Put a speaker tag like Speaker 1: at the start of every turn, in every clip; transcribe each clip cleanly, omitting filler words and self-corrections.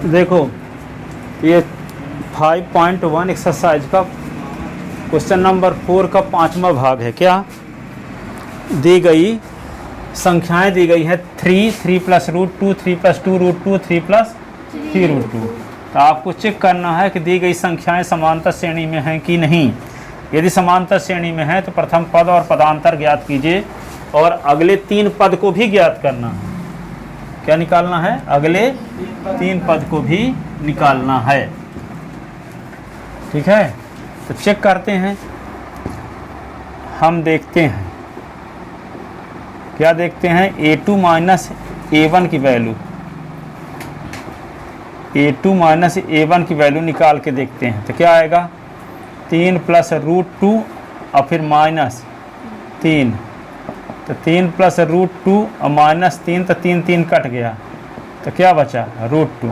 Speaker 1: देखो ये 5.1 एक्सरसाइज का क्वेश्चन नंबर 4 का 5वां भाग है। क्या दी गई संख्याएं दी गई है 3 plus root 2, 3 plus 2 root 2, 3 plus 3 root 2। तो आपको चेक करना है कि दी गई संख्याएं समांतर श्रेणी में हैं कि नहीं। यदि समांतर श्रेणी में है तो प्रथम पद और पदांतर ज्ञात कीजिए और अगले 3 पद को भी ज्ञात करना है। क्या निकालना है? अगले 3 पद को भी निकालना है। ठीक है, तो चेक करते हैं। हम देखते हैं, क्या देखते हैं? a2 माइनस a1 की वैल्यू, a2 माइनस a1 की वैल्यू निकाल के देखते हैं। तो क्या आएगा? 3 प्लस रूट 2 और फिर माइनस 3, तो 3 प्लस रूट 2 और माइनस 3, तो 3 3 कट गया, तो क्या बचा? रूट 2।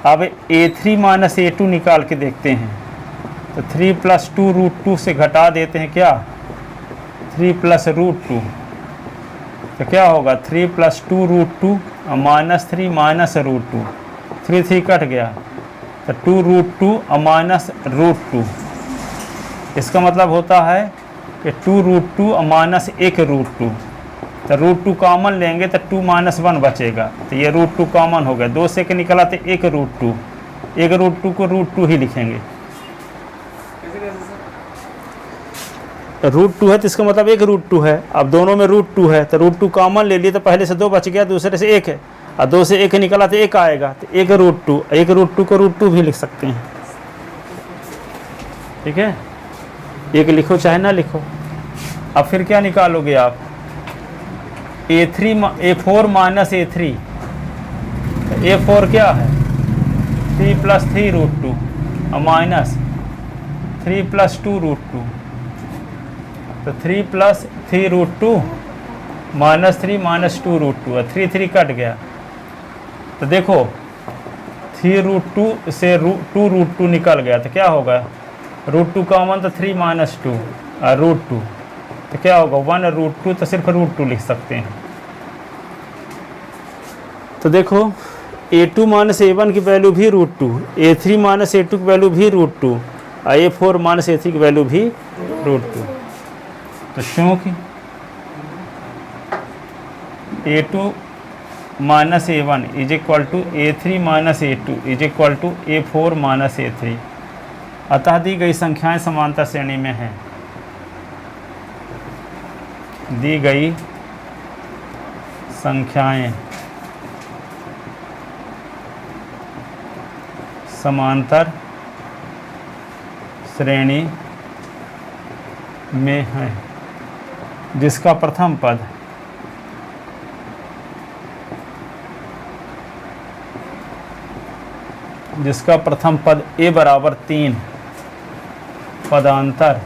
Speaker 1: अब a3 माइनस a2 निकाल के देखते हैं। तो 3 प्लस 2 रूट 2 से घटा देते हैं। क्या? 3 प्लस रूट 2, तो क्या होगा? 3 प्लस 2 रूट 2 और माइनस 3 माइनस रूट 2, 3 3 कट गया, तो 2 रूट 2 और माइनस रूट 2। इसका मतलब होता है कि 2 रूट 2 और माइनस 1 रूट 2। तो रूट 2 कॉमन लेंगे तो 2 माइनस 1 बचेगा, तो ये रूट 2 कॉमन हो गया। 2 से के निकला तो 1 रूट 2, 1 रूट 2 को रूट 2 ही लिखेंगे। रूट 2 है तो इसका मतलब 1 रूट 2 है। अब दोनों में रूट 2 है तो रूट 2 कॉमन ले लिए, तो पहले से 2 बच गया, दूसरे से 1 है, और 2 से 1 निकला तो 1 आएगा, तो 1 रूट 2, 1 रूट 2 को रूट 2 भी लिख सकते हैं। ठीक है, 1 लिखो चाहे ना लिखो। अब फिर क्या निकालोगे आप? a4 माइनस a3, तो a4 क्या है? 3 प्लस 3 रूट 2 और माइनस 3 प्लस 2 रूट 2, तो 3 plus 3 root 2 minus 3 minus 2 root 2, 3 3 cut गया। तो देखो 3 रूट 2 से 2 रूट 2 निकल गया, तो क्या होगा? रूट 2 कॉमन, तो 3 माइनस 2 रूट 2, तो क्या होगा? 1 रूट 2, तो सिर्फ रूट 2 लिख सकते हैं। तो देखो a2 माइनस a1 की वैल्यू भी रूट 2, a3 माइनस a2 की वैल्यू भी रूट 2, और a4 माइनस a3 की वैल्यू भी रूट 2। तो क्योंकि a2 minus a1 is equal to a3 minus a2 is equal to a4 minus a3, अतः दी गई संख्याएं समांतर श्रेणी में हैं। दी गई संख्याएं समांतर श्रेणी में हैं, जिसका प्रथम पद a बराबर 3, पदांतर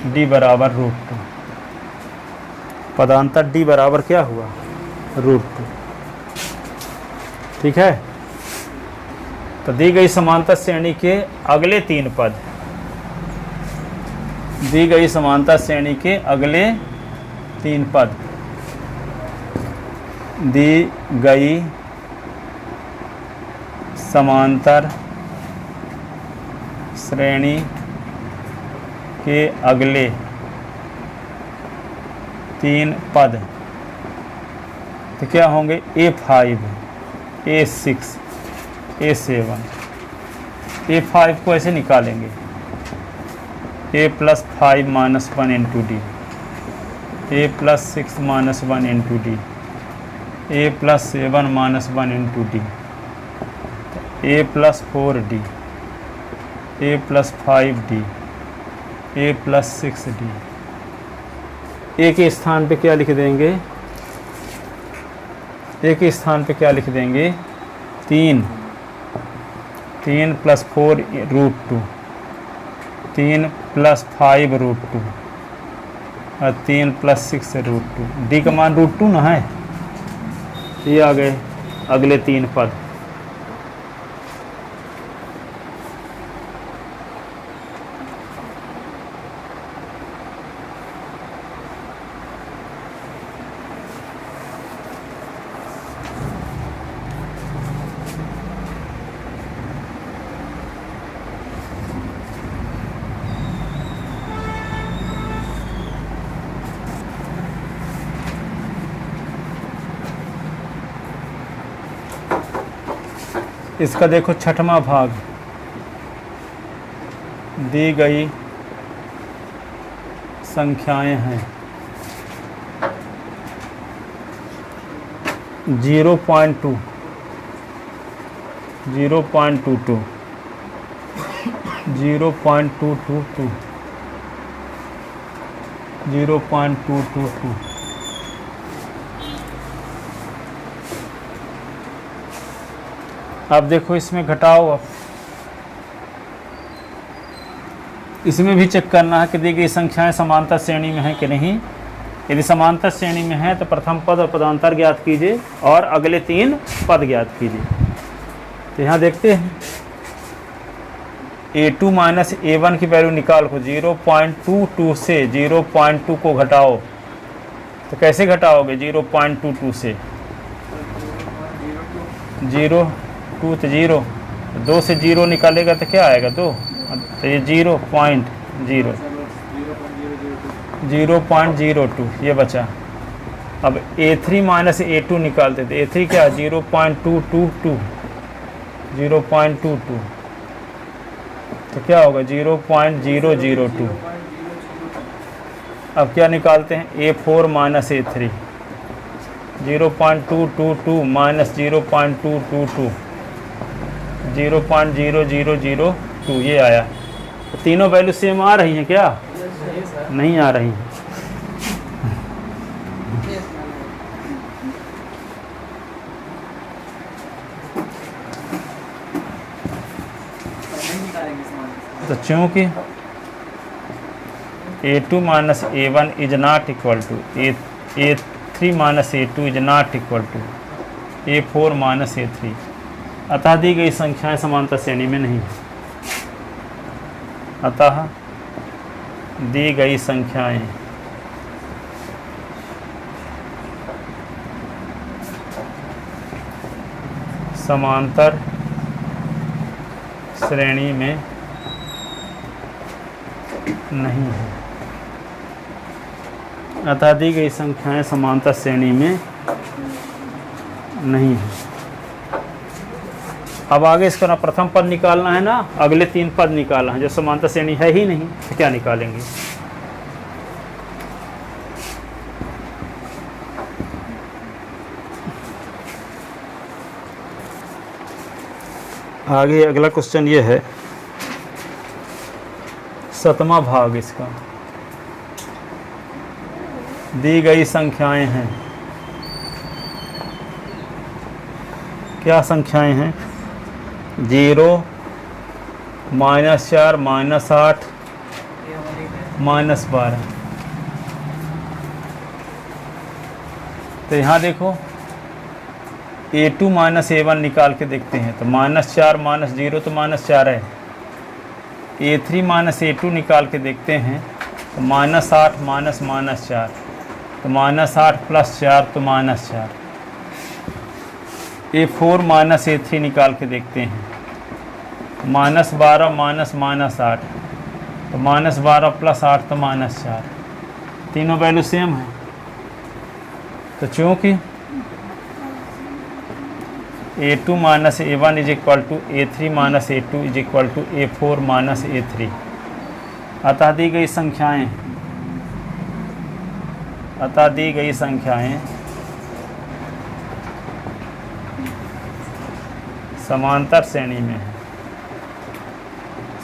Speaker 1: d बराबर रूट 2। पदांतर d बराबर क्या हुआ? रूट 2। ठीक है, तो दी गई समांतर श्रेणी के अगले 3 पद, दी गई समांतर श्रेणी के अगले 3 पद, दी गई समांतर श्रेणी के अगले 3 पद, तो क्या होंगे? a5, a6, a7। a5 को ऐसे निकालेंगे, a plus 5 minus 1 into D, a plus 6 minus 1 into D, a plus 7 minus 1 into D, a plus 4d, a plus 5d, a plus 6d। a के स्थान पे क्या लिख देंगे? a के स्थान पे क्या लिख देंगे? 3 प्लस 4 रूट 2, 3 प्लस 5 रूट 2 और 3 प्लस 6 रूट 2। डी का मान रूट 2 ना है। ये आ गए अगले 3 पद। इसका देखो छठवां भाग, दी गई संख्याएं हैं 0.2, 0.22, 0.222, 0.222। अब देखो इसमें घटाओ, अब इसमें भी चेक करना है कि दी गई संख्याएं समांतर श्रेणी में हैं कि नहीं। यदि समांतर श्रेणी में है तो प्रथम पद और पदांतर ज्ञात कीजिए और अगले 3 पद ज्ञात कीजिए। तो यहाँ देखते हैं A2 माइनस A1 की वैल्यू निकाल को 0.22 से 0.2 को घटाओ। तो कैसे घटाओगे 0.22 से? 0 2 तो 0, 2 से 0 निकालेगा तो क्या आएगा 2, तो ये 0.02 ये बचा। अब A3 माइनस A2 निकालते थे, A3 क्या 0.222, 0.22 तो क्या होगा 0.002। अब क्या निकालते हैं A4 माइनस A3, 0.222 माइनस 0.222, 0.0002 ये आया। तो तीनों वैल्यू सेम आ रही हैं क्या? नहीं आ रही। तो चूँकि A2 minus A1 is not equal to A3 minus A2 is not equal to A4 minus A3, अतः दी गई संख्याएं समांतर श्रेणी में नहीं। अतः दी गई संख्याएं समांतर श्रेणी में नहीं है। अतः दी गई संख्याएं समांतर श्रेणी में नहीं है। अब आगे इसका ना प्रथम पद निकालना है ना अगले 3 पद निकालना है, जो समांतर श्रेणी है ही नहीं तो क्या निकालेंगे। आगे अगला क्वेश्चन ये है 7वां भाग इसका, दी गई संख्याएं हैं, क्या संख्याएं हैं 0 -4 -8 -12। तो यहाँ देखो A2 माइनस A1 निकाल के देखते हैं तो -4 -0 तो -4 है। A3 माइनस A2 निकाल के देखते हैं तो -8 -4 तो -8 + 4 तो -4। A4 माइनस A3 निकाल के देखते हैं -12 -8 तो -12 + 8 तो -4। तीनों वैल्यू सेम है। तो चूँकि A2 minus A1 is equal to A3 minus A2 is equal to A4 minus A3, अतः दी गई संख्याएं समांतर श्रेणी में है,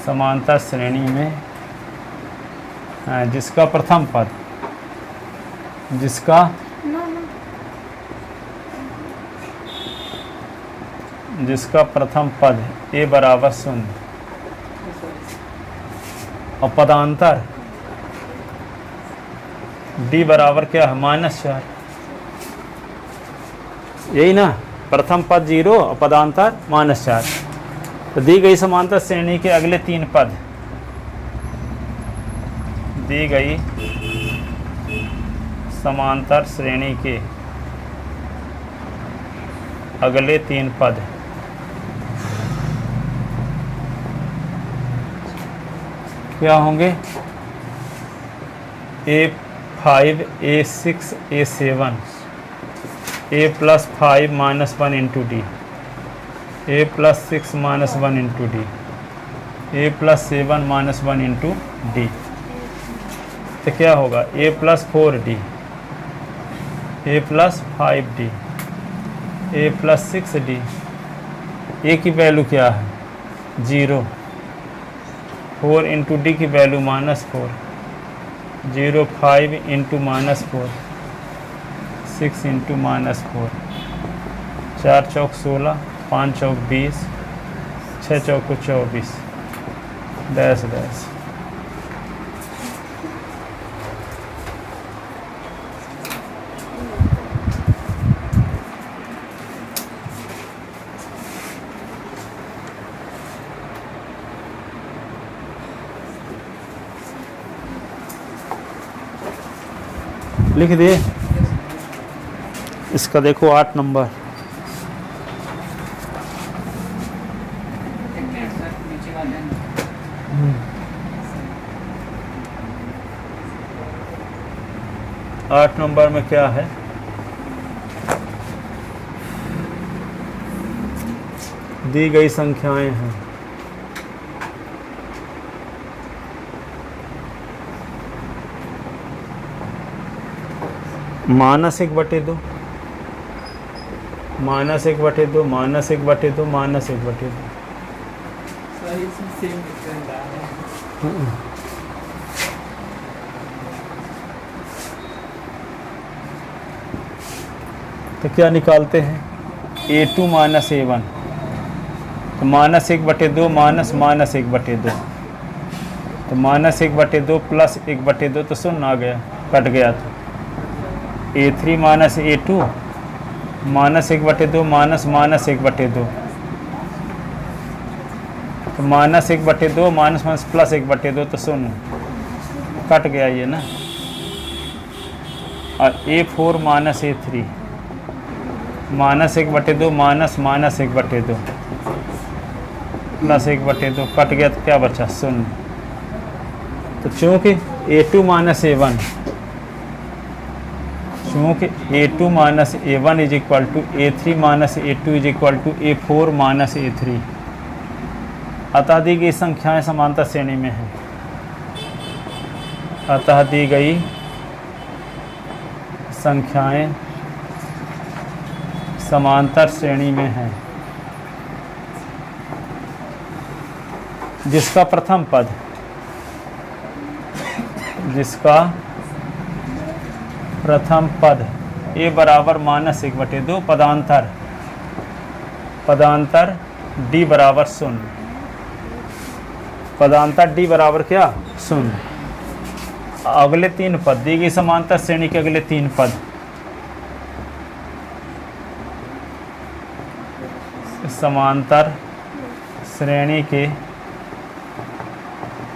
Speaker 1: समांतर श्रेणी में जिसका प्रथम पद जिसका प्रथम पद A बराबर 0 और पदांतर D बराबर क्या है -4। यही ना, प्रथम पद 0 और पदांतर -4। तो दी गई समांतर श्रेणी के अगले 3 पद, दी गई समांतर श्रेणी के अगले 3 पद क्या होंगे A5 A6 A7 A + 5 - 1 × D A plus 6 minus 1 into D, A plus 7 minus 1 into D. तो क्या होगा ए प्लस 4d, ए प्लस 5d, ए प्लस 6d। ए की वैल्यू क्या है 0, 4 इंटू डी की वैल्यू -4, 0 5 इंटू -4, 6 इंटू -4, 4 चौक 16, 5 चौक 20, 6 चौक 24, डैश डैश। लिख दिए। इसका देखो 8 नंबर। आठ नंबर में क्या है, दी गई संख्याएं हैं। -1/2, -1/2, -1/2, -1/2। तो क्या निकालते हैं A2 माइनस A1, तो -1/2 माइनस -1/2, तो -1/2 प्लस 1/2 तो 0 आ गया, कट गया। तो A3 माइनस A2 -1/2 माइनस -1/2, तो -1/2 माइनस प्लस 1/2 तो 0, कट गया ये ना। और A4 minus A3 -1/2 minus -1/2 plus 1/2, cut गया तो क्या बचा 0। तो चूँकि A2 माइनस A1, चूँकि A2 minus A1 is equal to A3 minus A2 is equal to A4 minus A3, अतः दी गई संख्याएं समांतर श्रेणी में हैं। अतः दी गई संख्याएं समांतर श्रेणी में हैं, जिसका प्रथम पद, जिसका प्रथम पद a बराबर -1/2, पदांतर पदांतर d बराबर 0, पदांतर d बराबर क्या 0। अगले 3 पद, दी गई समांतर श्रेणी के अगले 3 पद, समांतर श्रेणी के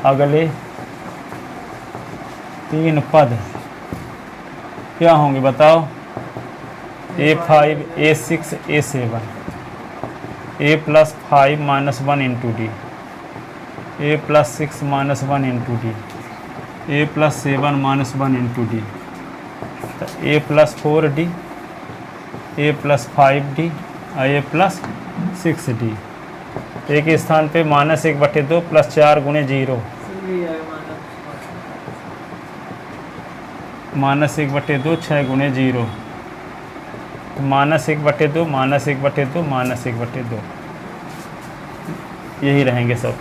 Speaker 1: अगले 3 पद क्या होंगे बताओ, A5 A6 A7, A plus 5 minus 1 into D, A plus 6 minus 1 into D, A plus 7 minus 1 into D, तो A plus 4D, A plus 5D और A प्लस 6D। एक स्थान पे -1/2 प्लस 4 गुणे 0, -1/2 6 गुणे 0, तो -1/2 -1/2 -1/2, यही रहेंगे सब।